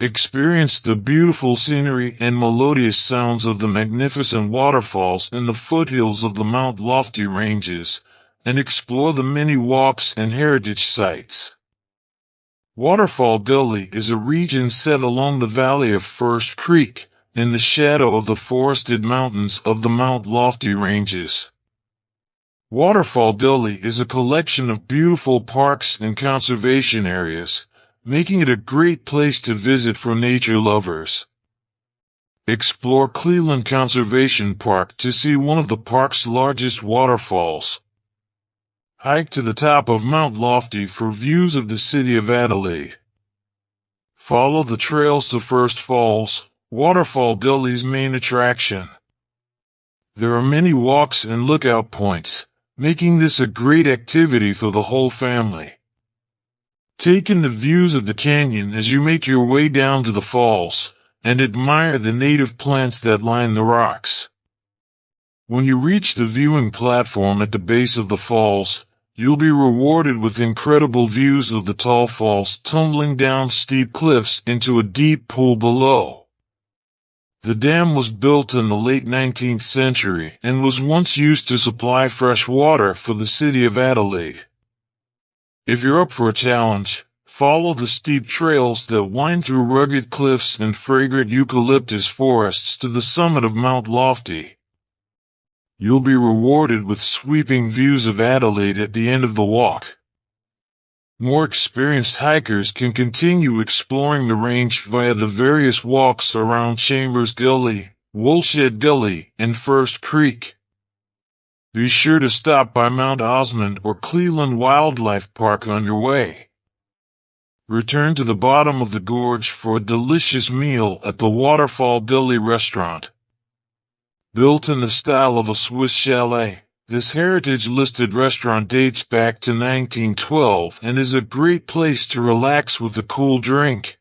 Experience the beautiful scenery and melodious sounds of the magnificent waterfalls in the foothills of the Mount Lofty ranges, and explore the many walks and heritage sites. Waterfall Gully is a region set along the valley of First Creek, in the shadow of the forested mountains of the Mount Lofty ranges. Waterfall Gully is a collection of beautiful parks and conservation areas, making it a great place to visit for nature lovers. Explore Cleveland Conservation Park to see one of the park's largest waterfalls. Hike to the top of Mount Lofty for views of the city of Adelaide. Follow the trails to First Falls, Waterfall Gully's main attraction. There are many walks and lookout points, making this a great activity for the whole family. Take in the views of the canyon as you make your way down to the falls, and admire the native plants that line the rocks. When you reach the viewing platform at the base of the falls, you'll be rewarded with incredible views of the tall falls tumbling down steep cliffs into a deep pool below. The dam was built in the late 19th century and was once used to supply fresh water for the city of Adelaide. If you're up for a challenge, follow the steep trails that wind through rugged cliffs and fragrant eucalyptus forests to the summit of Mount Lofty. You'll be rewarded with sweeping views of Adelaide at the end of the walk. More experienced hikers can continue exploring the range via the various walks around Chambers Gully, Woolshed Gully, and First Creek. Be sure to stop by Mount Osmond or Cleveland Wildlife Park on your way. Return to the bottom of the gorge for a delicious meal at the Waterfall Gully restaurant. Built in the style of a Swiss chalet, this heritage-listed restaurant dates back to 1912 and is a great place to relax with a cool drink.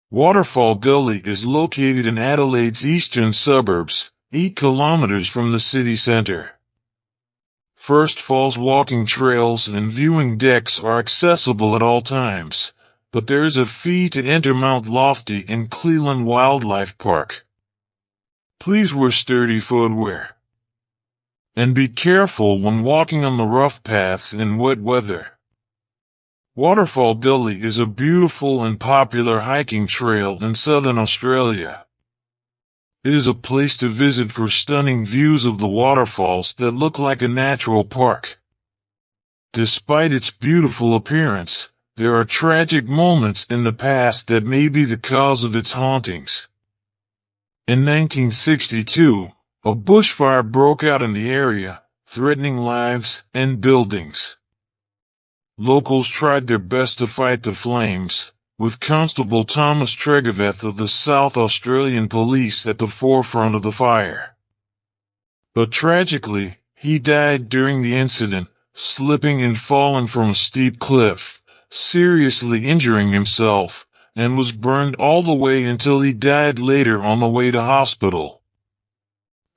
Waterfall Gully is located in Adelaide's eastern suburbs, 8 kilometers from the city center. First Falls walking trails and viewing decks are accessible at all times, but there is a fee to enter Mount Lofty and Cleveland Wildlife Park. Please wear sturdy footwear. And be careful when walking on the rough paths in wet weather. Waterfall Gully is a beautiful and popular hiking trail in southern Australia. It is a place to visit for stunning views of the waterfalls that look like a natural park. Despite its beautiful appearance, there are tragic moments in the past that may be the cause of its hauntings. In 1962, a bushfire broke out in the area, threatening lives and buildings. Locals tried their best to fight the flames, with Constable Thomas Tregaveth of the South Australian Police at the forefront of the fire. But tragically, he died during the incident, slipping and falling from a steep cliff, seriously injuring himself, and was burned all the way until he died later on the way to hospital.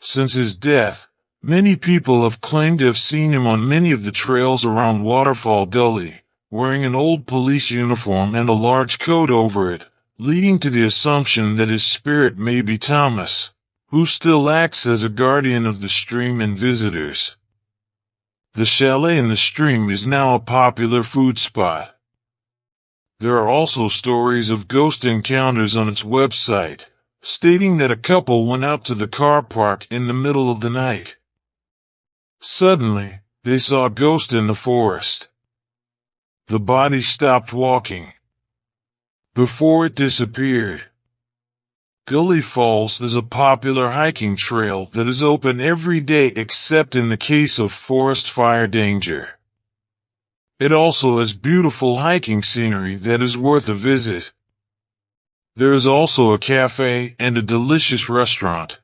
Since his death, many people have claimed to have seen him on many of the trails around Waterfall Gully, wearing an old police uniform and a large coat over it, leading to the assumption that his spirit may be Thomas, who still acts as a guardian of the stream and visitors. The chalet in the stream is now a popular food spot. There are also stories of ghost encounters on its website, stating that a couple went out to the car park in the middle of the night. Suddenly, they saw a ghost in the forest. The body stopped walking before it disappeared. Gully Falls is a popular hiking trail that is open every day except in the case of forest fire danger. It also has beautiful hiking scenery that is worth a visit. There is also a cafe and a delicious restaurant.